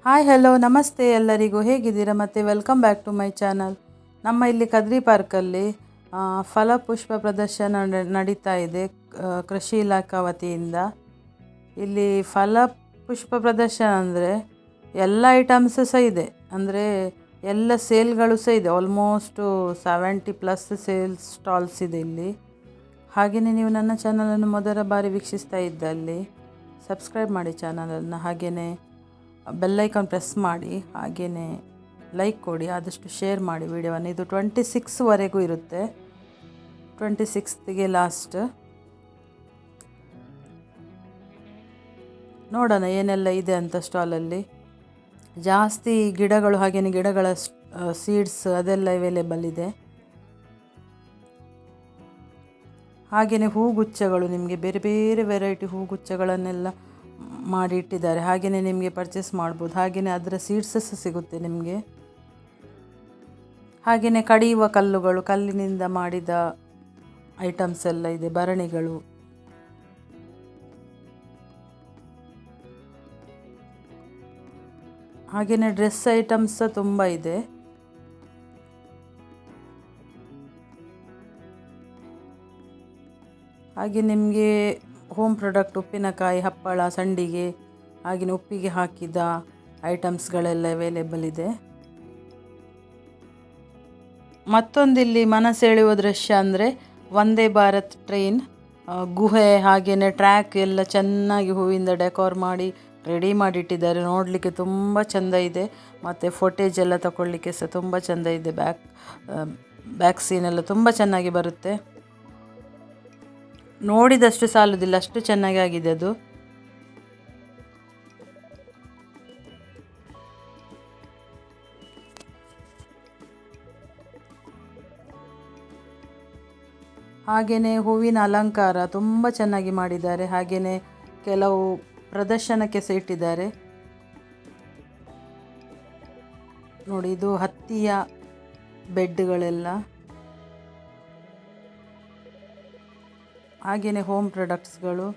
Hi hello ನಮಸ್ತೆ ಎಲ್ಲರಿಗೂ, ಹೇಗಿದ್ದೀರಾ? ಮತ್ತು welcome back to my channel. ನಮ್ಮ ಇಲ್ಲಿ ಕದ್ರಿ ಪಾರ್ಕಲ್ಲಿ ಫಲಪುಷ್ಪ ಪ್ರದರ್ಶನ ನಡೀತಾ ಇದೆ ಕೃಷಿ ಇಲಾಖಾ ವತಿಯಿಂದ. ಇಲ್ಲಿ ಫಲಪುಷ್ಪ ಪ್ರದರ್ಶನ ಅಂದರೆ ಎಲ್ಲ ಐಟಮ್ಸ್ ಸಹ ಇದೆ, ಅಂದರೆ ಎಲ್ಲ ಸೇಲ್ಗಳು ಸಹ ಇದೆ. ಆಲ್ಮೋಸ್ಟು 70+ ಸೇಲ್ಸ್ ಸ್ಟಾಲ್ಸ್ ಇದೆ ಇಲ್ಲಿ. ಹಾಗೆಯೇ ನೀವು ನನ್ನ ಚಾನಲನ್ನು ಮೊದಲ ಬಾರಿ ವೀಕ್ಷಿಸ್ತಾ ಇದ್ದಲ್ಲಿ ಸಬ್ಸ್ಕ್ರೈಬ್ ಮಾಡಿ ಚಾನಲನ್ನು, ಹಾಗೆಯೇ ಬೆಲ್ಲೈಕಾನ್ ಪ್ರೆಸ್ ಮಾಡಿ, ಹಾಗೆಯೇ ಲೈಕ್ ಕೊಡಿ, ಆದಷ್ಟು ಶೇರ್ ಮಾಡಿ ವಿಡಿಯೋವನ್ನು. ಇದು 26ವರೆಗೂ ಇರುತ್ತೆ, 26ಗೆ ಲಾಸ್ಟ್. ನೋಡೋಣ ಏನೆಲ್ಲ ಇದೆ ಅಂತ ಸ್ಟಾಲಲ್ಲಿ. ಜಾಸ್ತಿ ಗಿಡಗಳು, ಹಾಗೆಯೇ ಗಿಡಗಳ ಸೀಡ್ಸ್ ಅದೆಲ್ಲ ಅವೈಲೇಬಲ್ ಇದೆ. ಹಾಗೆಯೇ ಹೂಗುಚ್ಛಗಳು, ನಿಮಗೆ ಬೇರೆ ಬೇರೆ ವೆರೈಟಿ ಹೂಗುಚ್ಛಗಳನ್ನೆಲ್ಲ ಮಾಡಿ ಇಟ್ಟಿದ್ದಾರೆ. ಹಾಗೆಯೇ ನಿಮಗೆ ಪರ್ಚೇಸ್ ಮಾಡ್ಬೋದು. ಹಾಗೆಯೇ ಅದರ ಸೀಡ್ಸ್ ಸಹ ಸಿಗುತ್ತೆ ನಿಮಗೆ. ಹಾಗೆಯೇ ಕಡಿಯುವ ಕಲ್ಲುಗಳು, ಕಲ್ಲಿನಿಂದ ಮಾಡಿದ ಐಟಮ್ಸ್ ಎಲ್ಲ ಇದೆ, ಭರಣಿಗಳು. ಹಾಗೆಯೇ ಡ್ರೆಸ್ ಐಟಮ್ಸ್ ಸಹ ತುಂಬ ಇದೆ. ಹಾಗೆ ನಿಮಗೆ ಹೋಮ್ ಪ್ರಾಡಕ್ಟ್, ಉಪ್ಪಿನಕಾಯಿ, ಹಪ್ಪಳ, ಸಂಡಿಗೆ, ಹಾಗೆಯೇ ಉಪ್ಪಿಗೆ ಹಾಕಿದ ಐಟಮ್ಸ್ಗಳೆಲ್ಲ ಅವೈಲೇಬಲ್ ಇದೆ. ಮತ್ತೊಂದಿಲ್ಲಿ ಮನಸೆಳೆಯುವ ದೃಶ್ಯ ಅಂದರೆ ವಂದೇ ಭಾರತ್ ಟ್ರೈನ್, ಗುಹೆ, ಹಾಗೆಯೇ ಟ್ರ್ಯಾಕ್ ಎಲ್ಲ ಚೆನ್ನಾಗಿ ಹೂವಿಂದ ಡೆಕೋರ್ ಮಾಡಿ ರೆಡಿ ಮಾಡಿಟ್ಟಿದ್ದಾರೆ. ನೋಡಲಿಕ್ಕೆ ತುಂಬ ಚೆಂದ ಇದೆ, ಮತ್ತು ಫೋಟೇಜ್ ಎಲ್ಲ ತಗೊಳ್ಳಿಕ್ಕೆ ಸಹ ತುಂಬ ಚೆಂದ ಇದೆ. ಬ್ಯಾಕ್ ಸೀನ್ ಎಲ್ಲ ತುಂಬ ಚೆನ್ನಾಗಿ ಬರುತ್ತೆ, ನೋಡಿದಷ್ಟು ಸಾಲುದಿಲ್ಲ, ಅಷ್ಟು ಚೆನ್ನಾಗಿ ಆಗಿದೆ ಅದು. ಹಾಗೆಯೇ ಹೂವಿನ ಅಲಂಕಾರ ತುಂಬ ಚೆನ್ನಾಗಿ ಮಾಡಿದ್ದಾರೆ. ಹಾಗೆಯೇ ಕೆಲವು ಪ್ರದರ್ಶನಕ್ಕೆ ಸಹ ಇಟ್ಟಿದ್ದಾರೆ ನೋಡಿ. ಇದು ಹತ್ತಿಯ ಬೆಡ್ಗಳೆಲ್ಲ, ಹಾಗೆಯೇ ಹೋಮ್ ಪ್ರಾಡಕ್ಟ್ಸ್ಗಳು.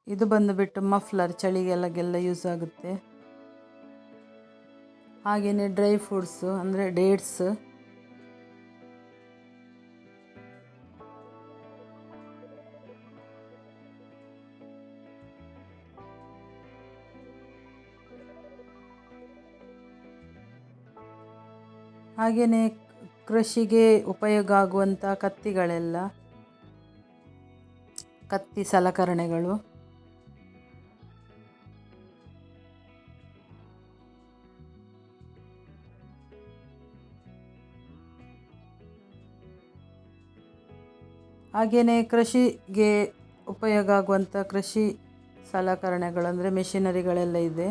ಇದು ಬಂದುಬಿಟ್ಟು ಮಫ್ಲರ್, ಚಳಿಗೆಲ್ಲ ಯೂಸ್ ಆಗುತ್ತೆ. ಹಾಗೆಯೇ ಡ್ರೈ ಫ್ರೂಟ್ಸು ಅಂದರೆ ಡೇಟ್ಸ್. ಹಾಗೆಯೇ ಕೃಷಿಗೆ ಉಪಯೋಗ ಆಗುವಂಥ ಕತ್ತಿಗಳೆಲ್ಲ, ಕತ್ತಿ ಸಲಕರಣೆಗಳು. ಹಾಗೆಯೇ ಕೃಷಿಗೆ ಉಪಯೋಗ ಆಗುವಂಥ ಕೃಷಿ ಸಲಕರಣೆಗಳು ಅಂದರೆ ಮೆಷಿನರಿಗಳೆಲ್ಲ ಇದೆ.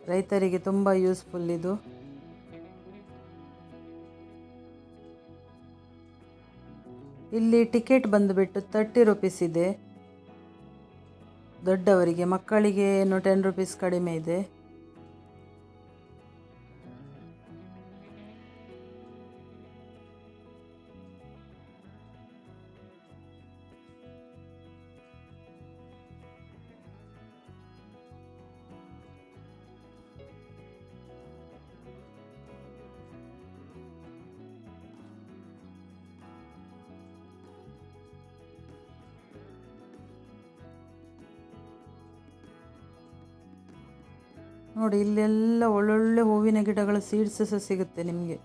ರೈತರಿಗೆ ತುಂಬ ಯೂಸ್ಫುಲ್ ಇದು. ಇಲ್ಲಿ ಟಿಕೆಟ್ ಬಂದುಬಿಟ್ಟು 30 ರೂಪೀಸ್ ಇದೆ ದೊಡ್ಡವರಿಗೆ, ಮಕ್ಕಳಿಗೆ ಏನು 10 ರೂಪೀಸ್ ಕಡಿಮೆ ಇದೆ. ನೋಡಿ, ಇಲ್ಲೆಲ್ಲ ಒಳ್ಳೊಳ್ಳೆ ಹೂವಿನ ಗಿಡಗಳ ಸೀಡ್ಸ್ ಸಹ ಸಿಗುತ್ತೆ ನಿಮಗೆ.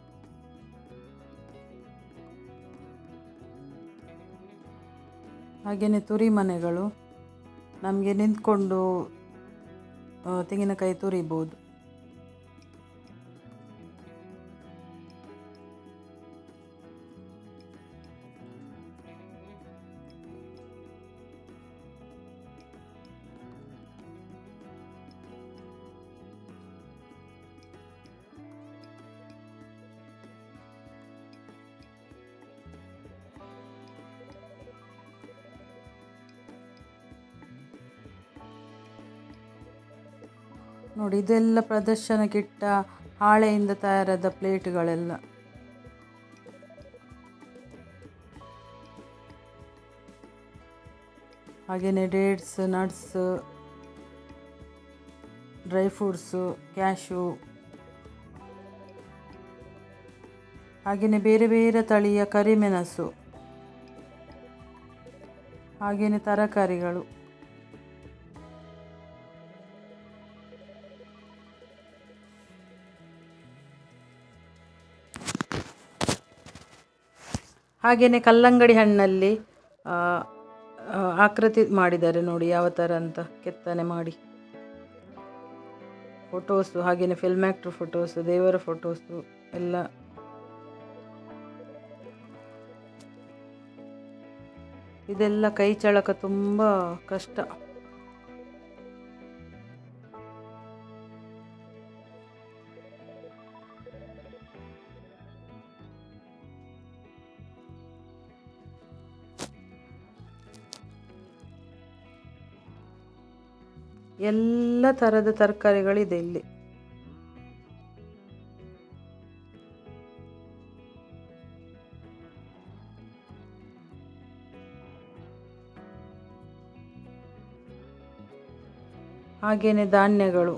ಹಾಗೆಯೇ ತುರಿ ಮನೆಗಳು, ನಮಗೆ ನಿಂತ್ಕೊಂಡು ತೆಂಗಿನಕಾಯಿ ತುರಿಬೋದು. ನೋಡಿ, ಇದೆಲ್ಲ ಪ್ರದರ್ಶನಕ್ಕಿಟ್ಟ ಹಾಳೆಯಿಂದ ತಯಾರಾದ ಪ್ಲೇಟ್ಗಳೆಲ್ಲ. ಹಾಗೆಯೇ dates, nuts, dry fruits, cash, ಹಾಗೆಯೇ ಬೇರೆ ಬೇರೆ ತಳಿಯ ಕರಿಮೆಣಸು, ಹಾಗೆಯೇ ತರಕಾರಿಗಳು. ಹಾಗೆಯೇ ಕಲ್ಲಂಗಡಿ ಹಣ್ಣಲ್ಲಿ ಆಕೃತಿ ಮಾಡಿದ್ದಾರೆ ನೋಡಿ, ಯಾವ ಥರ ಅಂತ ಕೆತ್ತನೆ ಮಾಡಿ. ಫೋಟೋಸು, ಹಾಗೆಯೇ ಫಿಲ್ಮ್ ಆ್ಯಕ್ಟ್ರ್ ಫೋಟೋಸು, ದೇವರ ಫೋಟೋಸು ಎಲ್ಲ. ಇದೆಲ್ಲ ಕೈ ಚಳಕ, ತುಂಬ ಕಷ್ಟ. ಎಲ್ಲ ಥರದ ತರಕಾರಿಗಳಿದೆ ಇಲ್ಲಿ. ಹಾಗೆಯೇ ಧಾನ್ಯಗಳು.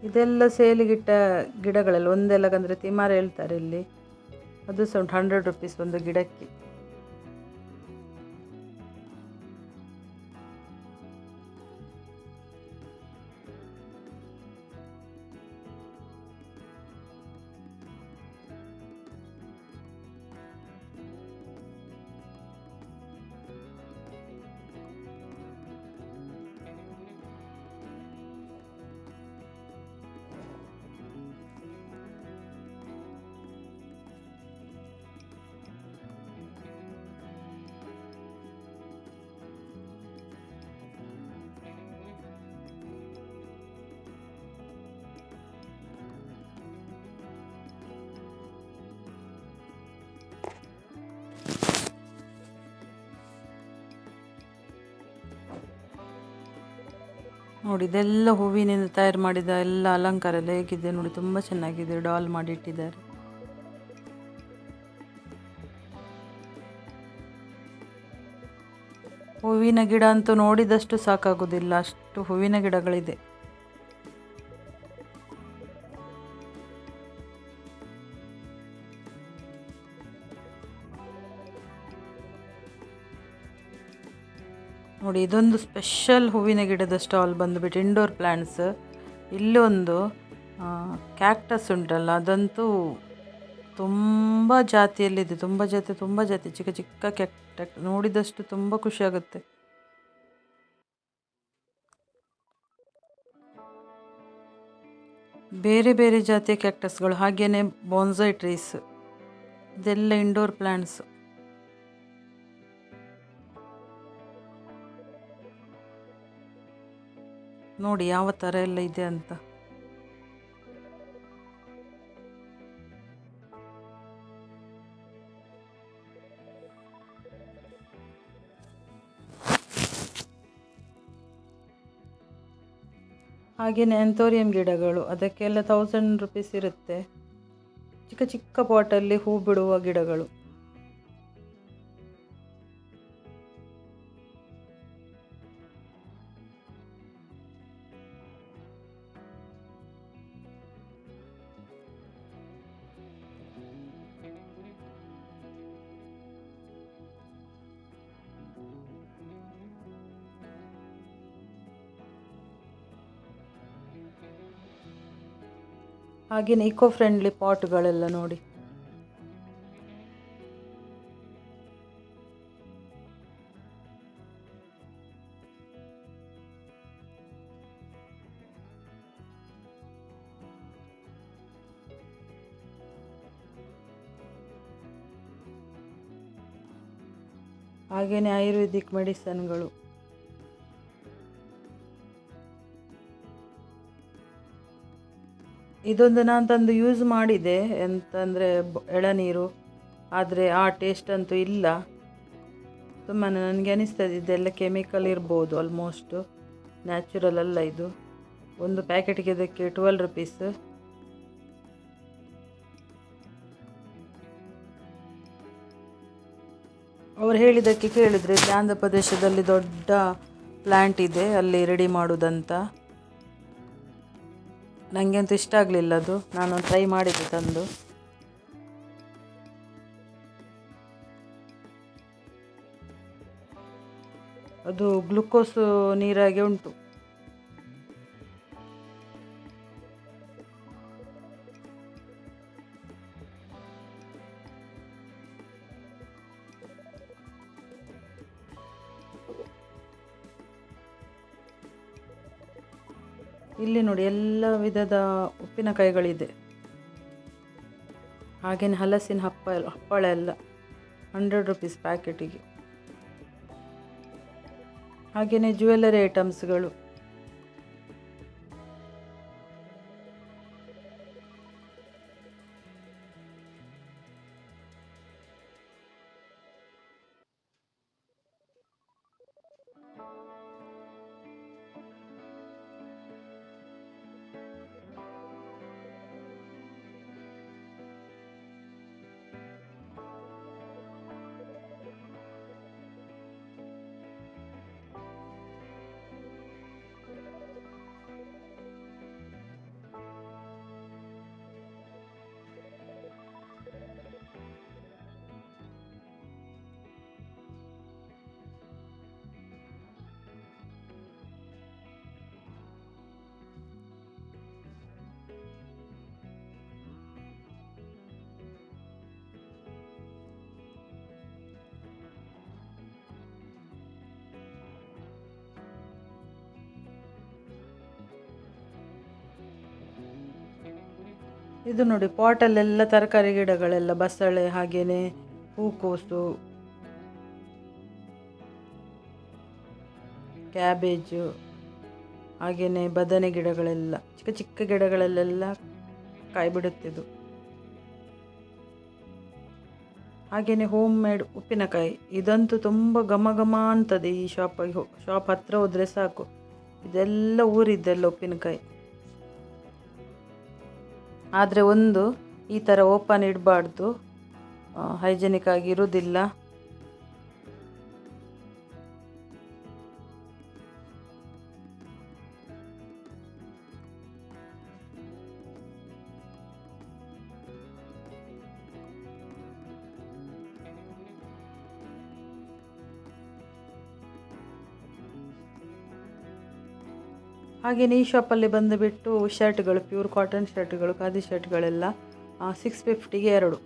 ಇದೆಲ್ಲ ಸೇಲಿಗಿಟ್ಟ ಗಿಡಗಳೆಲ್ಲ ಒಂದೆಲ್ಲ ಅಂದರೆ ತಿಮಾರ ಹೇಳ್ತಾರೆ ಇಲ್ಲಿ. ಅದು ಸಹ ಉಂಟು, 100 ರೂಪೀಸ್ ಒಂದು ಗಿಡಕ್ಕೆ. ನೋಡಿ, ಇದೆಲ್ಲ ಹೂವಿನಿಂದ ತಯಾರು ಮಾಡಿದ ಎಲ್ಲ ಅಲಂಕಾರ ಎಲ್ಲ ಹೇಗಿದೆ ನೋಡಿ, ತುಂಬ ಚೆನ್ನಾಗಿದೆ. ಡಾಲ್ ಮಾಡಿ ಇಟ್ಟಿದ್ದಾರೆ. ಹೂವಿನ ಗಿಡ ಅಂತೂ ನೋಡಿದಷ್ಟು ಸಾಕಾಗೋದಿಲ್ಲ, ಅಷ್ಟು ಹೂವಿನ ಗಿಡಗಳಿದೆ. ನೋಡಿ, ಇದೊಂದು ಸ್ಪೆಷಲ್ ಹೂವಿನ ಗಿಡದ ಸ್ಟಾಲ್ ಬಂದುಬಿಟ್ಟು ಇಂಡೋರ್ ಪ್ಲ್ಯಾಂಟ್ಸ್. ಇಲ್ಲೊಂದು ಕ್ಯಾಕ್ಟಸ್ ಉಂಟಲ್ಲ, ಅದಂತೂ ತುಂಬ ಜಾತಿಯಲ್ಲಿದೆ. ತುಂಬ ಜಾತಿ ಚಿಕ್ಕ ಚಿಕ್ಕ ಕ್ಯಾಕ್ಟಸ್ ನೋಡಿದಷ್ಟು ತುಂಬ ಖುಷಿಯಾಗುತ್ತೆ. ಬೇರೆ ಬೇರೆ ಜಾತಿಯ ಕ್ಯಾಕ್ಟಸ್ಗಳು, ಹಾಗೆಯೇ ಬಾನ್ಸೈ ಟ್ರೀಸ್, ಇದೆಲ್ಲ ಇಂಡೋರ್ ಪ್ಲ್ಯಾಂಟ್ಸ್. ನೋಡಿ ಯಾವ ಥರ ಎಲ್ಲ ಇದೆ ಅಂತ. ಹಾಗೆಯೇ ಆಂಥೋರಿಯಂ ಗಿಡಗಳು, ಅದಕ್ಕೆಲ್ಲ 1000 ರೂಪೀಸ್ ಇರುತ್ತೆ. ಚಿಕ್ಕ ಚಿಕ್ಕ ಪಾಟಲ್ಲಿ ಹೂ ಬಿಡುವ ಗಿಡಗಳು. ಹಾಗೆಯೇ ಇಕೋ ಫ್ರೆಂಡ್ಲಿ ಪಾಟ್ಗಳೆಲ್ಲ ನೋಡಿ. ಹಾಗೆಯೇ ಆಯುರ್ವೇದಿಕ್ ಮೆಡಿಸನ್ಗಳು. ಇದೊಂದು ನಾನು ತಂದು ಯೂಸ್ ಮಾಡಿದೆ, ಎಂತಂದರೆ ಎಳನೀರು, ಆದರೆ ಆ ಟೇಸ್ಟ್ ಅಂತೂ ಇಲ್ಲ. ತುಂಬಾ ನನಗೆ ಅನಿಸ್ತದೆ ಇದೆಲ್ಲ ಕೆಮಿಕಲ್ ಇರ್ಬೋದು, ಆಲ್ಮೋಸ್ಟ್ ನ್ಯಾಚುರಲ್ ಅಲ್ಲ ಇದು. ಒಂದು ಪ್ಯಾಕೆಟ್ಗೆ ಇದಕ್ಕೆ 12 ರುಪೀಸ್. ಅವರು ಹೇಳಿದ್ದಕ್ಕೆ ಕೇಳಿದರೆ ಇಲ್ಲಿ ಆಂಧ್ರ ಪ್ರದೇಶದಲ್ಲಿ ದೊಡ್ಡ ಪ್ಲ್ಯಾಂಟ್ ಇದೆ, ಅಲ್ಲಿ ರೆಡಿ ಮಾಡೋದಂತ. ನನಗೆ ಅಂತೂ ಇಷ್ಟ ಆಗಲಿಲ್ಲ ಅದು, ನಾನು ಟ್ರೈ ಮಾಡಿದ್ದೆ ತಂದು. ಅದು ಗ್ಲುಕೋಸ್ ನೀರಾಗೆ ಉಂಟು. ಇಲ್ಲಿ ನೋಡಿ ಎಲ್ಲ ವಿಧದ ಉಪ್ಪಿನಕಾಯಿಗಳಿದೆ, ಹಾಗೆಯೇ ಹಲಸಿನ ಹಪ್ಪಳ ಎಲ್ಲ 100 ರುಪೀಸ್ ಪ್ಯಾಕೆಟಿಗೆ. ಹಾಗೆಯೇ ಜ್ಯುವೆಲ್ಲರಿ ಐಟಮ್ಸ್ಗಳು. ಇದು ನೋಡಿ ಪಾಟಲ್ಲೆಲ್ಲ ತರಕಾರಿ ಗಿಡಗಳೆಲ್ಲ, ಬಸಳೆ, ಹಾಗೆಯೇ ಹೂಕೋಸು, ಕ್ಯಾಬೇಜು, ಹಾಗೆಯೇ ಬದನೆ ಗಿಡಗಳೆಲ್ಲ, ಚಿಕ್ಕ ಚಿಕ್ಕ ಗಿಡಗಳಲ್ಲೆಲ್ಲ ಕಾಯಿ ಬಿಡುತ್ತಿದ್ದು. ಹಾಗೆಯೇ ಹೋಮ್ ಮೇಡ್ ಉಪ್ಪಿನಕಾಯಿ, ಇದಂತೂ ತುಂಬ ಘಮ ಘಮ ಅಂತದೆ. ಈ ಶಾಪ್ ಹತ್ರ ಹೋದರೆ ಸಾಕು, ಇದೆಲ್ಲ ಊರಿದ್ದೆಲ್ಲ ಉಪ್ಪಿನಕಾಯಿ. ಆದರೆ ಒಂದು ಈ ಥರ ಓಪನ್ ಇಡಬಾರ್ದು, ಹೈಜೆನಿಕ್ ಆಗಿ ಇರುವುದಿಲ್ಲ. ಹಾಗೆಯೇ ಈ ಶಾಪಲ್ಲಿ ಬಂದುಬಿಟ್ಟು ಶರ್ಟ್ಗಳು, ಪ್ಯೂರ್ ಕಾಟನ್ ಶರ್ಟ್ಗಳು, ಖಾದಿ ಶರ್ಟ್ಗಳೆಲ್ಲ 650ಗೆ 2.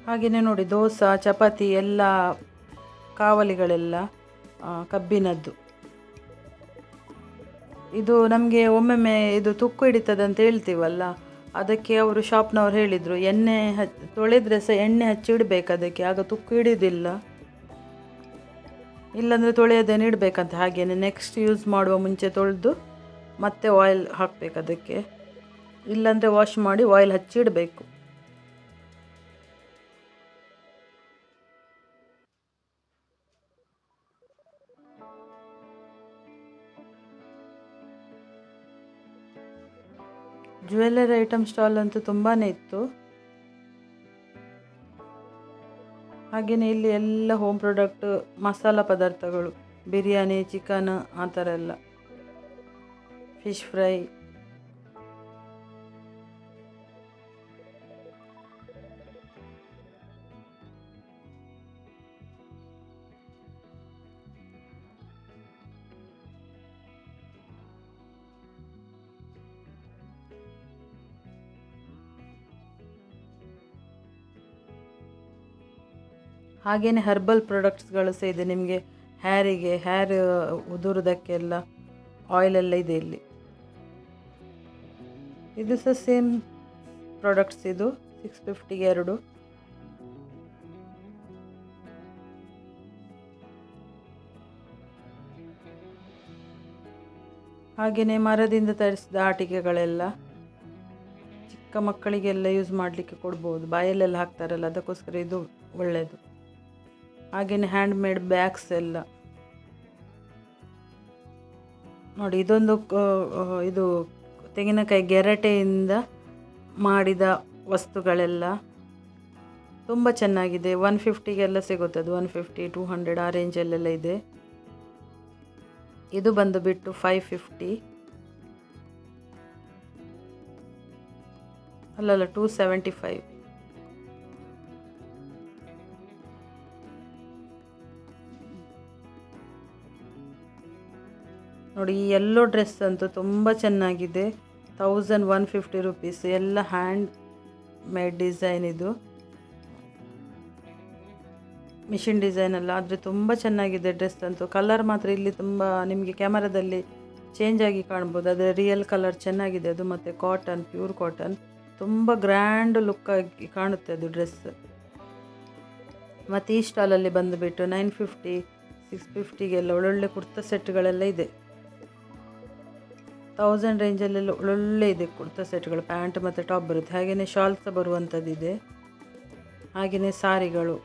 ಹಾಗೆಯೇ ನೋಡಿ ದೋಸೆ, ಚಪಾತಿ ಎಲ್ಲ ಕಾವಲಿಗಳೆಲ್ಲ ಕಬ್ಬಿನದ್ದು. ಇದು ನಮಗೆ ಒಮ್ಮೊಮ್ಮೆ ಇದು ತುಕ್ಕು ಹಿಡಿತದೆ ಅಂತ ಹೇಳ್ತೀವಲ್ಲ, ಅದಕ್ಕೆ ಅವರು ಶಾಪ್ನವ್ರು ಹೇಳಿದರು, ಎಣ್ಣೆ ತೊಳೆದ್ರೆ ಸಹ ಎಣ್ಣೆ ಹಚ್ಚಿ ಇಡಬೇಕು ಅದಕ್ಕೆ, ಆಗ ತುಕ್ಕು ಹಿಡಿಯೋದಿಲ್ಲ. ಇಲ್ಲಾಂದರೆ ತೊಳೆಯೋದೇನು ಇಡಬೇಕಂತ. ಹಾಗೆಯೇ ನೆಕ್ಸ್ಟ್ ಯೂಸ್ ಮಾಡುವ ಮುಂಚೆ ತೊಳೆದು ಮತ್ತೆ ಆಯಿಲ್ ಹಾಕಬೇಕು ಅದಕ್ಕೆ, ಇಲ್ಲಾಂದರೆ ವಾಶ್ ಮಾಡಿ ಆಯಿಲ್ ಹಚ್ಚಿ ಇಡಬೇಕು. ಜ್ಯುವೆಲ್ಲರಿ ಐಟಮ್ ಸ್ಟಾಲ್ ಅಂತೂ ತುಂಬಾ ಇತ್ತು. ಹಾಗೆಯೇ ಇಲ್ಲಿ ಎಲ್ಲ ಹೋಮ್ ಪ್ರಾಡಕ್ಟ್, ಮಸಾಲ ಪದಾರ್ಥಗಳು, ಬಿರಿಯಾನಿ, ಚಿಕನ್, ಆ ಥರ ಎಲ್ಲ, ಫಿಶ್ ಫ್ರೈ. ಹಾಗೆಯೇ ಹರ್ಬಲ್ ಪ್ರಾಡಕ್ಟ್ಸ್ಗಳು ಸಹ ಇದೆ. ನಿಮಗೆ ಹೇರ್ ಉದುರೋದಕ್ಕೆಲ್ಲ ಆಯಿಲೆಲ್ಲ ಇದೆ ಇಲ್ಲಿ. ಇದು ಸಹ ಸೇಮ್ ಪ್ರಾಡಕ್ಟ್ಸ್, ಇದು 650ಗೆ 2. ಹಾಗೆಯೇ ಮರದಿಂದ ತರಿಸಿದ ಆಟಿಕೆಗಳೆಲ್ಲ ಚಿಕ್ಕ ಮಕ್ಕಳಿಗೆಲ್ಲ ಯೂಸ್ ಮಾಡಲಿಕ್ಕೆ ಕೊಡ್ಬೋದು, ಬಾಯಲ್ಲೆಲ್ಲ ಹಾಕ್ತಾರಲ್ಲ, ಅದಕ್ಕೋಸ್ಕರ ಇದು ಒಳ್ಳೆಯದು. ಹಾಗೆಯೇ ಹ್ಯಾಂಡ್ ಮೇಡ್ ಬ್ಯಾಗ್ಸ್ ಎಲ್ಲ ನೋಡಿ. ಇದೊಂದು ಇದು ತೆಂಗಿನಕಾಯಿ ಗೆರಟೆಯಿಂದ ಮಾಡಿದ ವಸ್ತುಗಳೆಲ್ಲ ತುಂಬ ಚೆನ್ನಾಗಿದೆ. 150ಗೆಲ್ಲ ಸಿಗುತ್ತದೆ, 150, 200 ಆ ರೇಂಜಲ್ಲೆಲ್ಲ ಇದೆ. ಇದು ಬಂದು ಬಿಟ್ಟು 550 ಅಲ್ಲಲ್ಲ 275. ನೋಡಿ, ಈ ಯೆಲ್ಲೋ ಡ್ರೆಸ್ ಅಂತೂ ತುಂಬ ಚೆನ್ನಾಗಿದೆ. 1150 ರುಪೀಸ್. ಎಲ್ಲ ಹ್ಯಾಂಡ್ ಮೇಡ್ ಡಿಸೈನ್, ಇದು ಮಿಷಿನ್ ಡಿಸೈನ್ ಅಲ್ಲ, ಆದರೆ ತುಂಬ ಚೆನ್ನಾಗಿದೆ ಡ್ರೆಸ್ ಅಂತೂ. ಕಲರ್ ಮಾತ್ರ ಇಲ್ಲಿ ತುಂಬ ನಿಮಗೆ ಕ್ಯಾಮರಾದಲ್ಲಿ ಚೇಂಜ್ ಆಗಿ ಕಾಣ್ಬೋದು, ಆದರೆ ರಿಯಲ್ ಕಲರ್ ಚೆನ್ನಾಗಿದೆ ಅದು. ಮತ್ತು ಕಾಟನ್, ಪ್ಯೂರ್ ಕಾಟನ್, ತುಂಬ ಗ್ರ್ಯಾಂಡ್ ಲುಕ್ ಆಗಿ ಕಾಣುತ್ತೆ ಅದು ಡ್ರೆಸ್. ಮತ್ತು ಈ ಸ್ಟಾಲಲ್ಲಿ ಬಂದುಬಿಟ್ಟು 950, 650ಗೆಲ್ಲ ಒಳ್ಳೊಳ್ಳೆ ಕುರ್ತಾ ಸೆಟ್ಗಳೆಲ್ಲ ಇದೆ. 1000 ರೇಂಜಲ್ಲೆಲ್ಲ ಒಳ್ಳೊಳ್ಳೆ ಇದೆ ಕುರ್ತಾ ಸೆಟ್ಗಳು, ಪ್ಯಾಂಟ್ ಮತ್ತು ಟಾಪ್ ಬರುತ್ತೆ. ಹಾಗೆಯೇ ಶಾಲ್ ಸಹ ಬರುವಂಥದ್ದಿದೆ. ಹಾಗೆಯೇ ಸಾರಿಗಳು